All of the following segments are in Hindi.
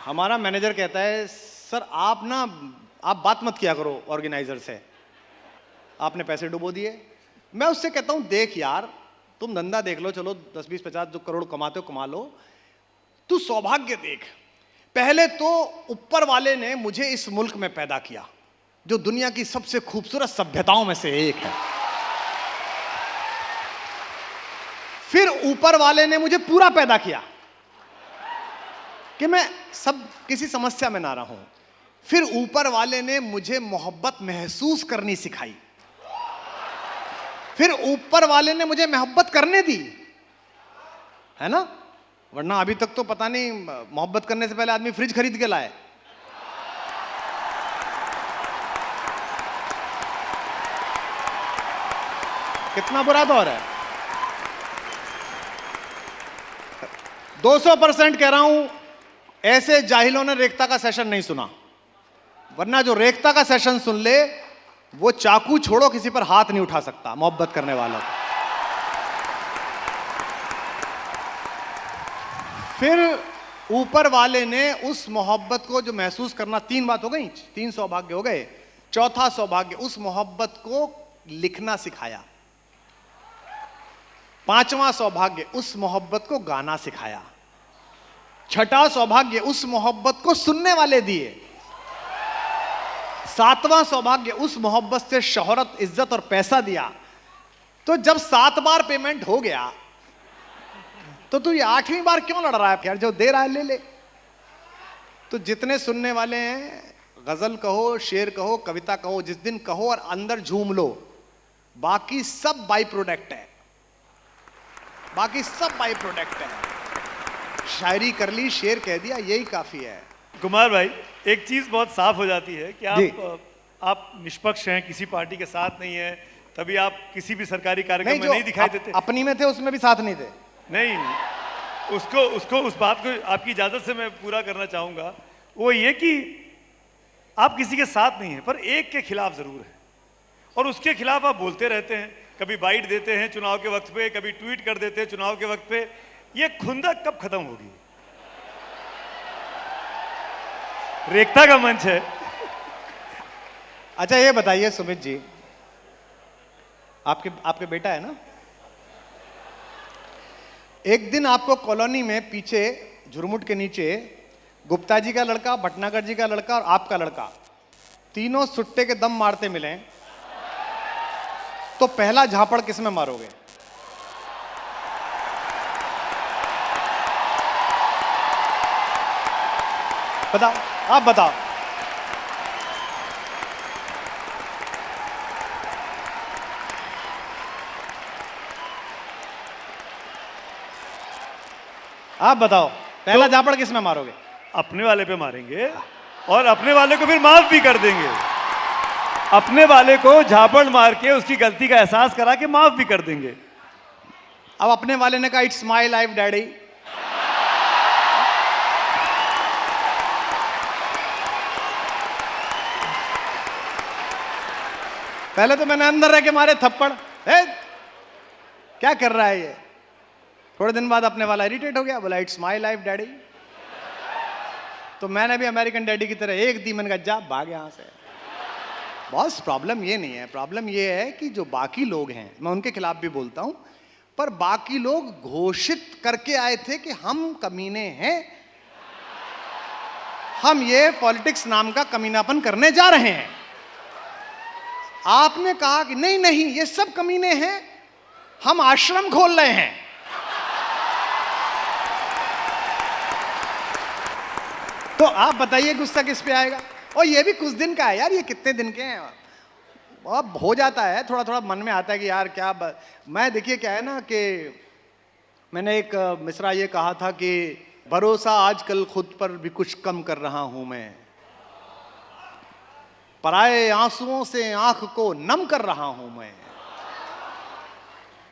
हमारा मैनेजर कहता है सर आप ना आप बात मत किया करो ऑर्गेनाइजर से, आपने पैसे डुबो दिए। मैं उससे कहता हूं देख यार तुम धंधा देख लो, चलो 10-20-50 जो करोड़ कमाते हो कमा लो, तू सौभाग्य देख। पहले तो ऊपर वाले ने मुझे इस मुल्क में पैदा किया जो दुनिया की सबसे खूबसूरत सभ्यताओं में से एक है, फिर ऊपर वाले ने मुझे पूरा पैदा किया कि मैं सब किसी समस्या में ना रहूं, फिर ऊपर वाले ने मुझे मोहब्बत महसूस करनी सिखाई, फिर ऊपर वाले ने मुझे मोहब्बत करने दी, है ना। वरना अभी तक तो पता नहीं मोहब्बत करने से पहले आदमी फ्रिज खरीद के लाए। कितना बुरा दौर है। 200% कह रहा हूं, ऐसे जाहिलों ने रेखता का सेशन नहीं सुना, वरना जो रेखता का सेशन सुन ले वो चाकू छोड़ो किसी पर हाथ नहीं उठा सकता मोहब्बत करने वालों को। फिर ऊपर वाले ने उस मोहब्बत को जो महसूस करना, 3 बात हो गई, 3 सौभाग्य हो गए। चौथा सौभाग्य उस मोहब्बत को लिखना सिखाया। 5वां सौभाग्य उस मोहब्बत को गाना सिखाया। 6ठा सौभाग्य उस मोहब्बत को सुनने वाले दिए। 7वां सौभाग्य उस मोहब्बत से शोहरत, इज्जत और पैसा दिया। तो जब 7 बार पेमेंट हो गया तो तू ये 8वीं बार क्यों लड़ रहा है यार, जो दे रहा है ले ले। तो जितने सुनने वाले हैं, गजल कहो, शेर कहो, कविता कहो, जिस दिन कहो और अंदर झूम लो, बाकी सब बाई प्रोडक्ट है, बाकी सब बाई प्रोडक्ट है। शायरी कर ली, शेर कह दिया, यही काफी है। कुमार भाई, एक चीज बहुत साफ हो जाती है कि आप निष्पक्ष हैं, किसी पार्टी के साथ नहीं है, तभी आप किसी भी सरकारी कार्यक्रम में नहीं दिखाई देते। अपनी में थे उसमें भी साथ नहीं थे। नहीं, उसको उस बात को आपकी इजाजत से मैं पूरा करना चाहूंगा। वो ये कि आप किसी के साथ नहीं हैं पर एक के खिलाफ जरूर है, और उसके खिलाफ आप बोलते रहते हैं। कभी बाइट देते हैं चुनाव के वक्त पे, कभी ट्वीट कर देते हैं चुनाव के वक्त पे। ये खुंदक कब खत्म होगी? रेखता का मंच है। अच्छा ये बताइए सुमित जी, आपके बेटा है ना, एक दिन आपको कॉलोनी में पीछे झुरमुट के नीचे गुप्ता जी का लड़का, भटनागर जी का लड़का और आपका लड़का, तीनों सुट्टे के दम मारते मिले, तो पहला झापड़ किस में मारोगे? बताओ, आप बताओ। आप बताओ, पहला झापड़ किस में मारोगे? अपने वाले पे मारेंगे और अपने वाले को फिर माफ भी कर देंगे। अपने वाले को झापड़ मार के उसकी गलती का एहसास करा के माफ भी कर देंगे। अब अपने वाले ने कहा इट्स माय लाइफ डैडी, पहले तो मैंने अंदर रह के मारे थप्पड़, क्या कर रहा है ये। थोड़े दिन बाद अपने वाला इरिटेट हो गया, बोला इट्स माय लाइफ डैडी। तो मैंने भी अमेरिकन डैडी की तरह एक दी, मैंने कहा जा भाग यहां से। बॉस प्रॉब्लम ये नहीं है, प्रॉब्लम ये है कि जो बाकी लोग हैं, मैं उनके खिलाफ भी बोलता हूं, पर बाकी लोग घोषित करके आए थे कि हम कमीने हैं, हम ये पॉलिटिक्स नाम का कमीनापन करने जा रहे हैं। आपने कहा कि नहीं नहीं ये सब कमीने हैं, हम आश्रम खोल रहे हैं। तो आप बताइए गुस्सा किस पे आएगा? और ये भी कुछ दिन का है यार, ये कितने दिन के हैं, अब हो जाता है, थोड़ा थोड़ा मन में आता है कि यार क्या मैं देखिए क्या है ना कि मैंने एक मिसरा ये कहा था कि भरोसा आजकल खुद पर भी कुछ कम कर रहा हूं मैं, पराये आंसुओं से आंख को नम कर रहा हूं मैं।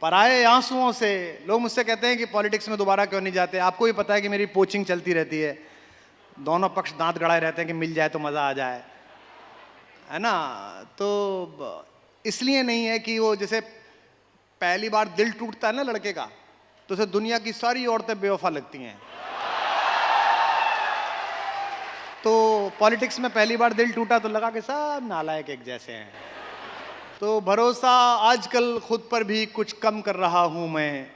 पराये आंसुओं से, लोग मुझसे कहते हैं कि पॉलिटिक्स में दोबारा क्यों नहीं जाते। आपको भी पता है कि मेरी पोचिंग चलती रहती है, दोनों पक्ष दांत गड़ाए रहते हैं कि मिल जाए तो मजा आ जाए, है ना। तो इसलिए नहीं है कि वो जैसे पहली बार दिल टूटता है ना लड़के का, तो उसे दुनिया की सारी औरतें बेवफा लगती हैं। तो पॉलिटिक्स में पहली बार दिल टूटा तो लगा कि सब नालायक एक जैसे हैं। तो भरोसा आजकल खुद पर भी कुछ कम कर रहा हूं मैं,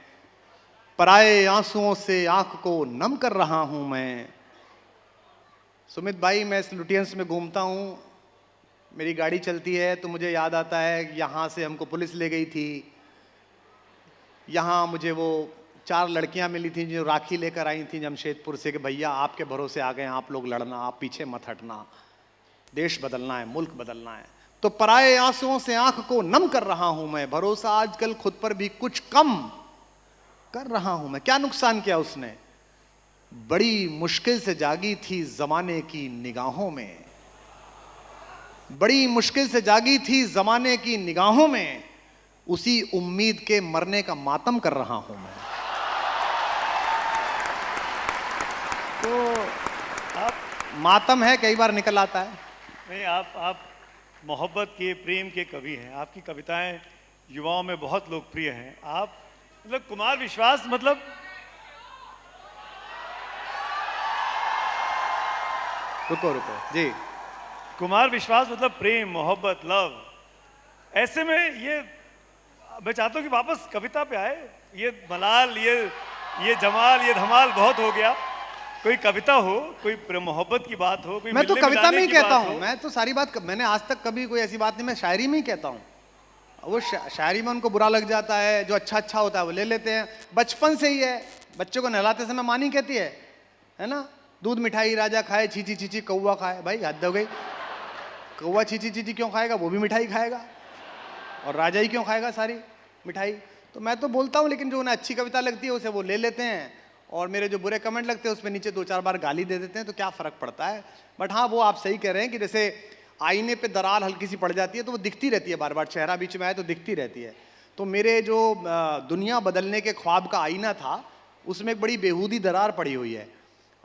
पराए आंसुओं से आंख को नम कर रहा हूं मैं। सुमित भाई, मैं इस लुटियंस में घूमता हूं, मेरी गाड़ी चलती है तो मुझे याद आता है यहाँ से हमको पुलिस ले गई थी, यहाँ मुझे वो 4 लड़कियां मिली थी जो राखी लेकर आई थी जमशेदपुर से कि भैया आपके भरोसे आ गए, आप लोग लड़ना, आप पीछे मत हटना, देश बदलना है, मुल्क बदलना है। तो पराए आंसुओं से आंख को नम कर रहा हूं मैं, भरोसा आजकल खुद पर भी कुछ कम कर रहा हूं मैं। क्या नुकसान किया उसने? बड़ी मुश्किल से जागी थी जमाने की निगाहों में, बड़ी मुश्किल से जागी थी जमाने की निगाहों में, उसी उम्मीद के मरने का मातम कर रहा हूं मैं। तो आप मातम है, कई बार निकल आता है। नहीं, आप मोहब्बत के, प्रेम के कवि हैं। आपकी कविताएं युवाओं में बहुत लोकप्रिय हैं। आप मतलब कुमार विश्वास मतलब रुको रुको जी, कुमार विश्वास मतलब प्रेम, मोहब्बत, लव। ऐसे में ये मैं चाहता हूं कि वापस कविता पे आए। ये मलाल, ये जमाल, ये धमाल बहुत हो गया। कोई कविता हो, कोई मोहब्बत की बात हो, कोई मैं तो मिलने कविता में मिलाने ही की कहता बात हूं, हो। मैं तो सारी बात मैंने आज तक कभी कोई ऐसी बात नहीं, मैं शायरी में ही कहता हूं। वो शायरी में उनको बुरा लग जाता है, जो अच्छा अच्छा होता है वो ले लेते हैं। बचपन से ही है, बच्चों को नहलाते समय माँ नहीं कहती है ना, दूध मिठाई राजा खाए, छीची छीची कौवा खाए। भाई हद हो गई, कौवा छीची छीची क्यों खाएगा? वो भी मिठाई खाएगा, और राजा ही क्यों खाएगा सारी मिठाई? तो मैं तो बोलता हूँ, लेकिन जो उन्हें अच्छी कविता लगती है उसे वो ले लेते हैं, और मेरे जो बुरे कमेंट लगते हैं उसमें नीचे 2-4 बार गाली दे देते हैं, तो क्या फ़र्क पड़ता है। बट हाँ, वो आप सही कह रहे हैं कि जैसे आईने पे दरार हल्की सी पड़ जाती है तो वो दिखती रहती है, बार बार चेहरा बीच में आए तो दिखती रहती है। तो मेरे जो दुनिया बदलने के ख्वाब का आईना था, उसमें एक बड़ी बेहूदी दरार पड़ी हुई है।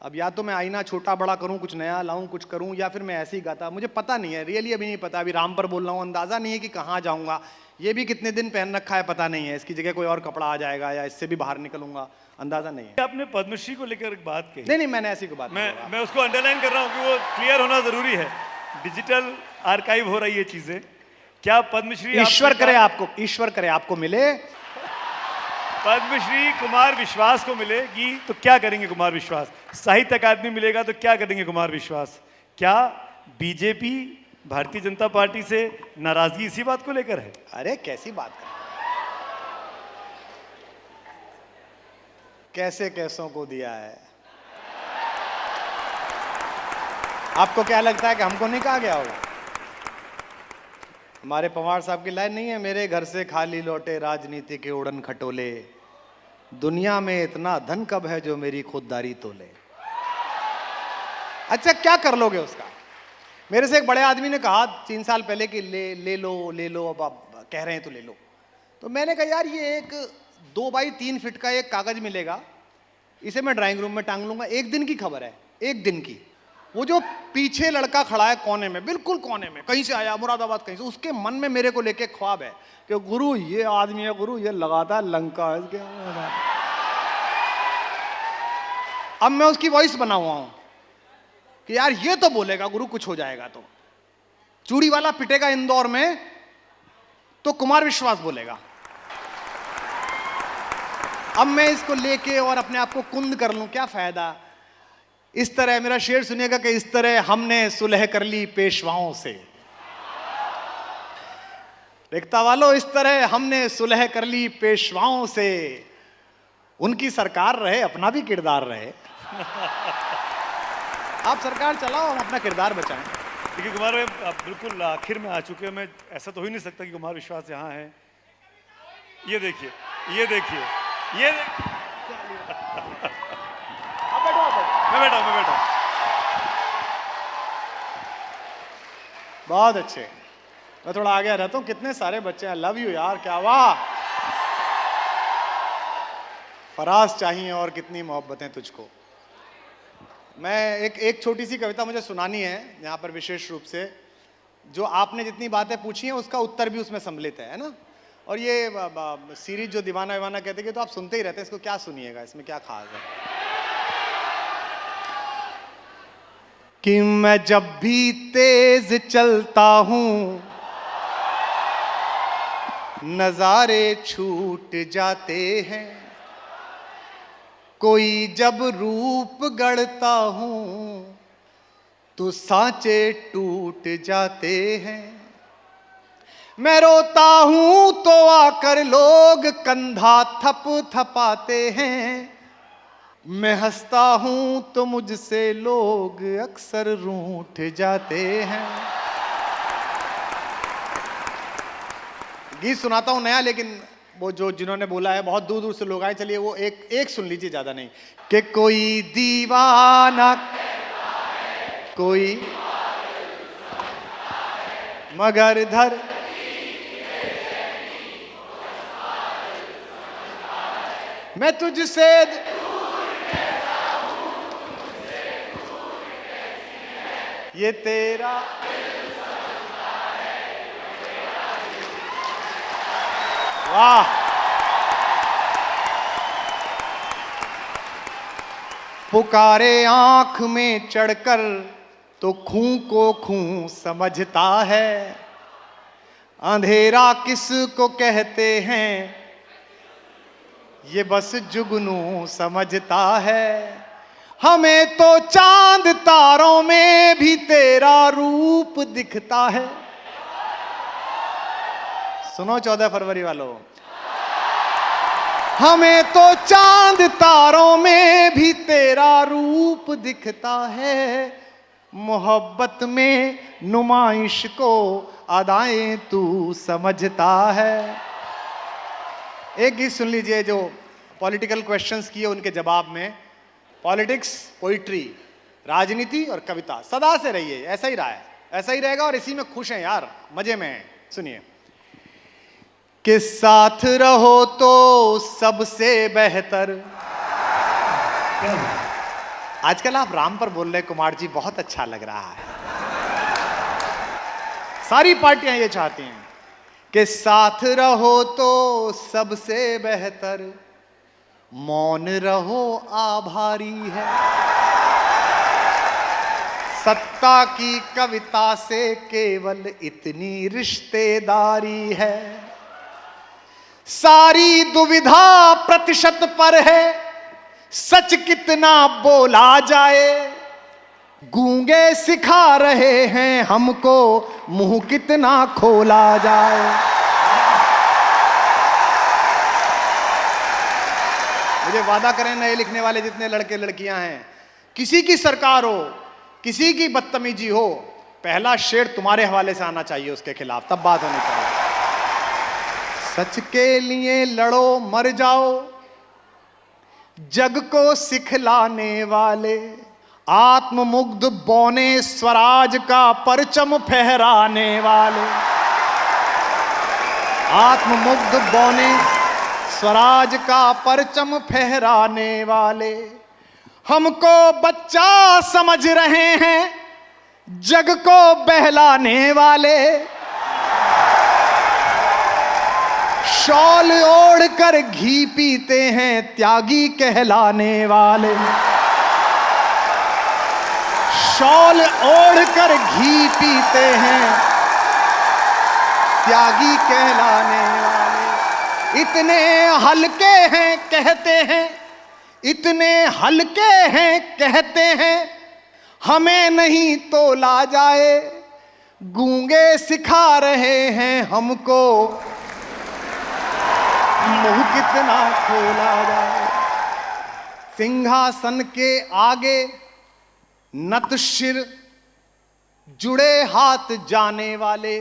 अब या तो मैं आईना छोटा बड़ा करूं, कुछ नया लाऊं, कुछ करूं, या फिर मैं ऐसे ही गाता, मुझे पता नहीं है, रियली अभी नहीं पता। अभी राम पर बोल रहा हूं, अंदाज़ा नहीं है कि कहाँ जाऊंगा। ये भी कितने दिन पहन रखा है पता नहीं है, इसकी जगह कोई और कपड़ा आ जाएगा या इससे भी बाहर निकलूंगा, अंदाज़ा नहीं है। आपने पद्मश्री को लेकर एक बात कही। नहीं, मैंने ऐसी कोई बात नहीं कही। मैं उसको अंडरलाइन कर रहा हूँ कि वो क्लियर होना जरूरी है। डिजिटल आर्काइव हो रही है चीजें। क्या पद्मश्री ईश्वर करे आपको मिले। पद्मश्री कुमार विश्वास को मिलेगी तो क्या करेंगे कुमार विश्वास? साहित्य अकादमी मिलेगा तो क्या करेंगे कुमार विश्वास? क्या बीजेपी, भारतीय जनता पार्टी से नाराजगी इसी बात को लेकर है? अरे कैसी बात कर, कैसे कैसों को दिया है। आपको क्या लगता है कि हमको नहीं कहा गया होगा? हमारे पवार साहब की लाइन नहीं है, मेरे घर से खाली लौटे राजनीति के उड़न खटोले, दुनिया में इतना धन कब है जो मेरी खुददारी तोले। अच्छा, क्या कर लोगे उसका? मेरे से एक बड़े आदमी ने कहा 3 साल पहले कि ले लो, अब आप कह रहे हैं तो ले लो। तो मैंने कहा यार, ये एक 2 बाई 3 फीट का एक कागज मिलेगा, इसे मैं ड्राइंग रूम में टांग लूंगा। एक दिन की खबर है, एक दिन की। वो जो पीछे लड़का खड़ा है कोने में, बिल्कुल कोने में, कहीं से आया, मुरादाबाद कहीं से, उसके मन में मेरे को लेके ख्वाब है कि गुरु ये आदमी है, गुरु ये लगाता है लंका है इसके। अब मैं उसकी वॉइस बना हुआ हूं कि यार ये तो बोलेगा गुरु कुछ हो जाएगा, तो चूड़ी वाला पिटेगा इंदौर में तो कुमार विश्वास बोलेगा। अब मैं इसको लेके और अपने आप को कुंद कर लूं, क्या फायदा। इस तरह मेरा शेर सुनिएगा कि इस तरह हमने सुलह कर ली पेशवाओं से। रेखता वालों, इस तरह हमने सुलह कर ली पेशवाओं से, उनकी सरकार रहे, अपना भी किरदार रहे। आप सरकार चलाओ, हम अपना किरदार बचाएं। देखिए कुमार भाई, आप बिल्कुल आखिर में आ चुके हैं। मैं ऐसा तो हो ही नहीं सकता कि कुमार विश्वास यहाँ है। ये देखिए, ये देखिए, ये मैं बैठा हूं। बहुत अच्छे। मैं थोड़ा आगे रहता हूँ। कितने सारे बच्चे हैं, लव यू यार, क्या वाह। फराज चाहिए और कितनी मोहब्बतें तुझको। मैं एक छोटी सी कविता मुझे सुनानी है यहाँ पर, विशेष रूप से जो आपने जितनी बातें पूछी हैं उसका उत्तर भी उसमें सम्मिलित है ना। और ये सीरीज जो दीवाना विवाना कहते हैं, तो आप सुनते ही रहते हैं, इसको क्या सुनिएगा, इसमें क्या खास है। कि मैं जब भी तेज चलता हूं नजारे छूट जाते हैं, कोई जब रूप गढ़ता हूं तो सांचे टूट जाते हैं। मैं रोता हूं तो आकर लोग कंधा थप थपाते हैं, मैं हंसता हूं तो मुझसे लोग अक्सर रूठ जाते हैं। गीत सुनाता हूं नया, लेकिन वो जो जिन्होंने बोला है बहुत दूर दूर से लोग आए, चलिए वो एक सुन लीजिए, ज्यादा नहीं। कि कोई दीवाना कोई मगर धर मैं तुझसे ये तेरा वाह। पुकारे आंख में चढ़कर तो खूं को खूं समझता है, अंधेरा किस को कहते हैं ये बस जुगनू समझता है। हमें तो चांद तारों में भी तेरा रूप दिखता है। सुनो 14 फरवरी वालों, हमें तो चांद तारों में भी तेरा रूप दिखता है। मोहब्बत में नुमाइश को अदाएं तू समझता है। एक गीत सुन लीजिए जो पॉलिटिकल क्वेश्चंस किए उनके जवाब में। पॉलिटिक्स, पोइट्री, राजनीति और कविता सदा से रही है, ऐसा ही रहा है, ऐसा ही रहेगा और इसी में खुश हैं यार, मजे में हैं। सुनिए। कि साथ रहो तो सबसे बेहतर। आजकल आप राम पर बोल रहे कुमार जी, बहुत अच्छा लग रहा है। सारी पार्टियां ये चाहती हैं कि साथ रहो तो सबसे बेहतर, मौन रहो आभारी है। सत्ता की कविता से केवल इतनी रिश्तेदारी है। सारी दुविधा प्रतिशत पर है, सच कितना बोला जाए। गूंगे सिखा रहे हैं हमको, मुंह कितना खोला जाए। मुझे वादा करें नए लिखने वाले जितने लड़के लड़कियां हैं, किसी की सरकार हो, किसी की बदतमीजी हो, पहला शेर तुम्हारे हवाले से आना चाहिए उसके खिलाफ, तब बात होनी चाहिए। सच के लिए लड़ो मर जाओ, जग को सिखलाने वाले। आत्ममुग्ध बौने स्वराज का परचम फहराने वाले। आत्ममुग्ध बौने स्वराज का परचम फहराने वाले। हमको बच्चा समझ रहे हैं, जग को बहलाने वाले। शॉल ओढ़ कर घी पीते हैं, त्यागी कहलाने वाले। शॉल ओढ़ कर घी पीते हैं, त्यागी कहलाने वाले। इतने हल्के हैं कहते हैं, इतने हल्के हैं कहते हैं, हमें नहीं तोला जाए। गूंगे सिखा रहे हैं हमको, मुंह कितना खोला जाए। सिंहासन के आगे नत शिर, जुड़े हाथ जाने वाले।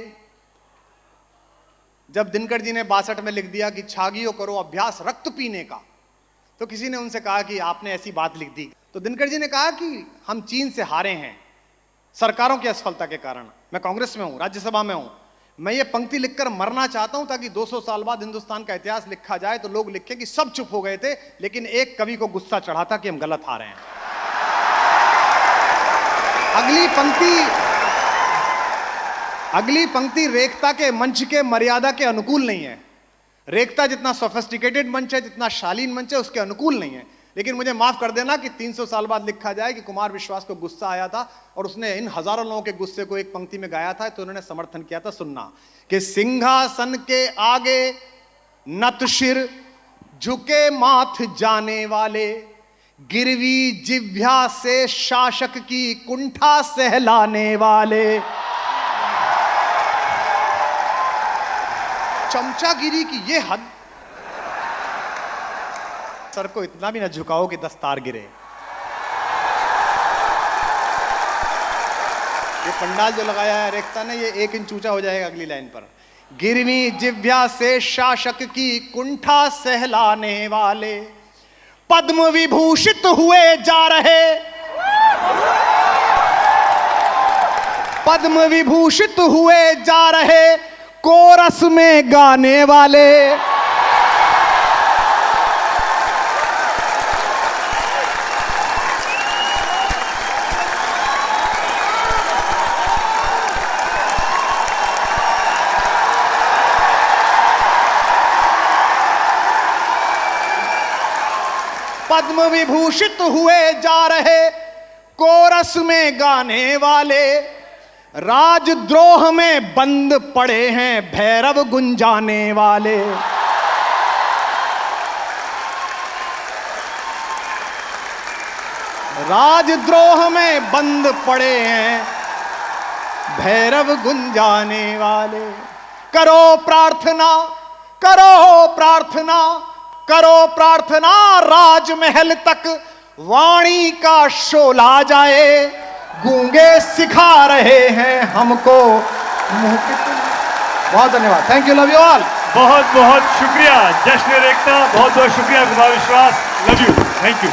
जब दिनकर जी ने 62 में लिख दिया कि छागियो करो अभ्यास रक्त पीने का, तो किसी ने उनसे कहा कि आपने ऐसी बात लिख दी। तो दिनकर जी ने कहा कि हम चीन से हारे हैं सरकारों की असफलता के कारण। मैं कांग्रेस में हूं, राज्यसभा में हूं, मैं ये पंक्ति लिखकर मरना चाहता हूं ताकि 200 साल बाद हिंदुस्तान का इतिहास लिखा जाए तो लोग लिखे कि सब चुप हो गए थे, लेकिन एक कवि को गुस्सा चढ़ा था कि हम गलत हारे हैं। अगली पंक्ति रेखता के मंच के मर्यादा के अनुकूल नहीं है। रेखता जितना सोफिस्टिकेटेड मंच है, जितना शालीन मंच है, उसके अनुकूल नहीं है। लेकिन मुझे माफ कर देना कि 300 साल बाद लिखा जाए कि कुमार विश्वास को गुस्सा आया था और उसने इन हजारों लोगों के गुस्से को एक पंक्ति में गाया था, तो उन्होंने समर्थन किया था। सुनना कि सिंहासन के आगे नत शिर झुके माथ जाने वाले, गिरवी जिह्वा से शासक की कुंठा सहलाने वाले। चमचागिरी की ये हद, सर को इतना भी ना झुकाओ कि दस्तार गिरे। ये पंडाल जो लगाया है रेखता ने, ये 1 इंच ऊंचा हो जाएगा अगली लाइन पर। गिरवी जिह्वा से शासक की कुंठा सहलाने वाले, पद्म विभूषित हुए जा रहे, पद्म विभूषित हुए जा रहे कोरस में गाने वाले। पद्म विभूषित हुए जा रहे कोरस में गाने वाले, राजद्रोह में बंद पड़े हैं भैरव गुंजाने वाले। राजद्रोह में बंद पड़े हैं भैरव गुंजाने वाले। करो प्रार्थना, करो प्रार्थना, करो प्रार्थना, राजमहल तक वाणी का शोला जाए, गूंगे सिखा रहे हैं हमको मुंह की तुम। बहुत धन्यवाद, thank you, love you all. बहुत बहुत शुक्रिया जश्न एकता, बहुत बहुत शुक्रिया कुमार विश्वास, लव यू, थैंक यू।